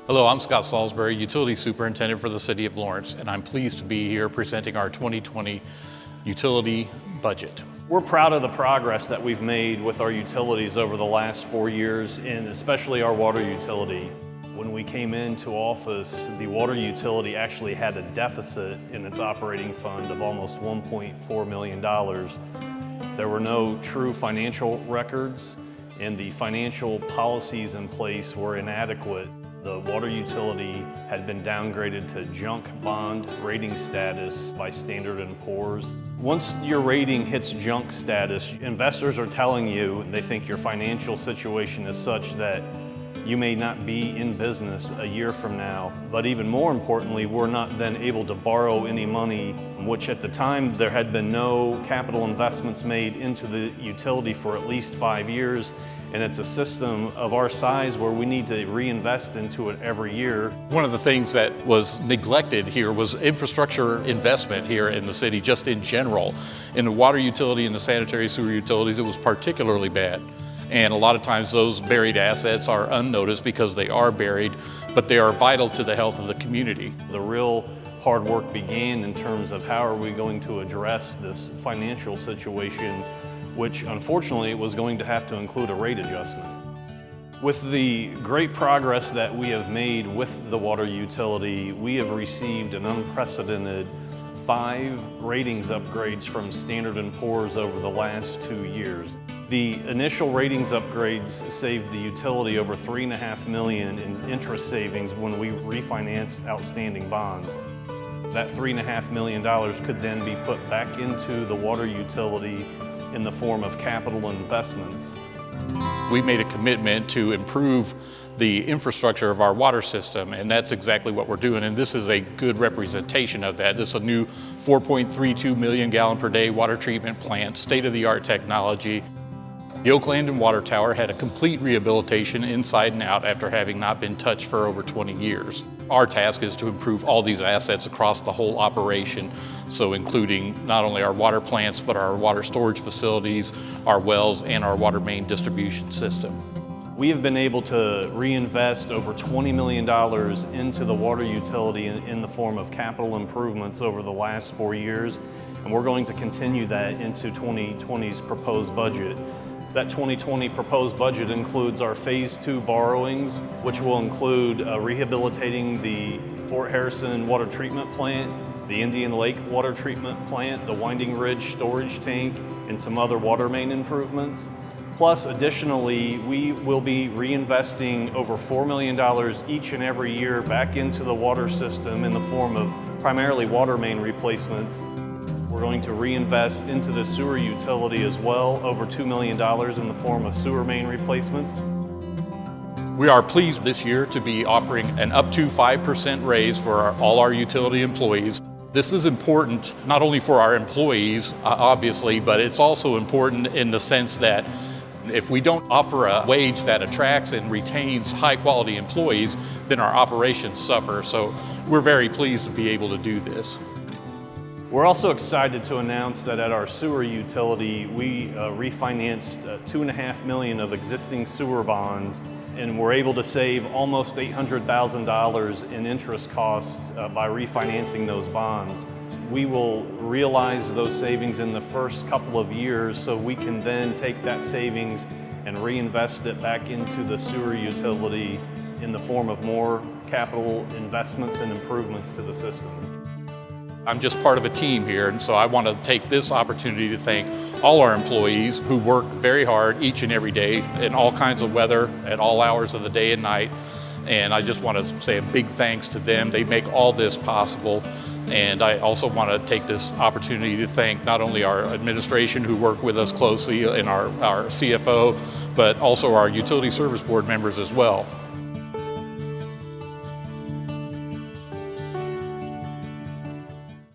Hello, I'm Scott Salisbury, Utility Superintendent for the City of Lawrence, and I'm pleased to be here presenting our 2020 utility budget. We're proud of the progress that we've made with our utilities over the last 4 years, and especially our water utility. When we came into office, the water utility actually had a deficit in its operating fund of almost $1.4 million. There were no true financial records, and the financial policies in place were inadequate. The water utility had been downgraded to junk bond rating status by Standard & Poor's. Once your rating hits junk status, investors are telling you they think your financial situation is such that you may not be in business a year from now. But even more importantly, we're not then able to borrow any money, which at the time there had been no capital investments made into the utility for at least 5 years. And it's a system of our size where we need to reinvest into it every year. One of the things that was neglected here was infrastructure investment here in the city, just in general. In the water utility and the sanitary sewer utilities, it was particularly bad. And a lot of times those buried assets are unnoticed because they are buried, but they are vital to the health of the community. The real hard work began in terms of how are we going to address this financial situation, which unfortunately was going to have to include a rate adjustment. With the great progress that we have made with the water utility, we have received an unprecedented 5 ratings upgrades from Standard & Poor's over the last 2 years. The initial ratings upgrades saved the utility over $3.5 million in interest savings when we refinanced outstanding bonds. That $3.5 million could then be put back into the water utility in the form of capital investments. We made a commitment to improve the infrastructure of our water system, and that's exactly what we're doing, and this is a good representation of that. This is a new 4.32 million gallon per day water treatment plant, state-of-the-art technology. The Oak Landon Water Tower had a complete rehabilitation inside and out after having not been touched for over 20 years. Our task is to improve all these assets across the whole operation, so including not only our water plants, but our water storage facilities, our wells, and our water main distribution system. We have been able to reinvest over $20 million into the water utility in the form of capital improvements over the last 4 years, and we're going to continue that into 2020's proposed budget. That 2020 proposed budget includes our Phase 2 borrowings, which will include rehabilitating the Fort Harrison Water Treatment Plant, the Indian Lake Water Treatment Plant, the Winding Ridge Storage Tank, and some other water main improvements. Plus, additionally, we will be reinvesting over $4 million each and every year back into the water system in the form of primarily water main replacements. We're going to reinvest into the sewer utility as well, over $2 million in the form of sewer main replacements. We are pleased this year to be offering an up to 5% raise for all our utility employees. This is important not only for our employees, obviously, but it's also important in the sense that if we don't offer a wage that attracts and retains high-quality employees, then our operations suffer. So we're very pleased to be able to do this. We're also excited to announce that at our sewer utility, we refinanced $2.5 million of existing sewer bonds, and we're able to save almost $800,000 in interest costs by refinancing those bonds. We will realize those savings in the first couple of years, so we can then take that savings and reinvest it back into the sewer utility in the form of more capital investments and improvements to the system. I'm just part of a team here, and so I want to take this opportunity to thank all our employees who work very hard each and every day in all kinds of weather at all hours of the day and night. And I just want to say a big thanks to them. They make all this possible. And I also want to take this opportunity to thank not only our administration who work with us closely and our CFO, but also our utility service board members as well.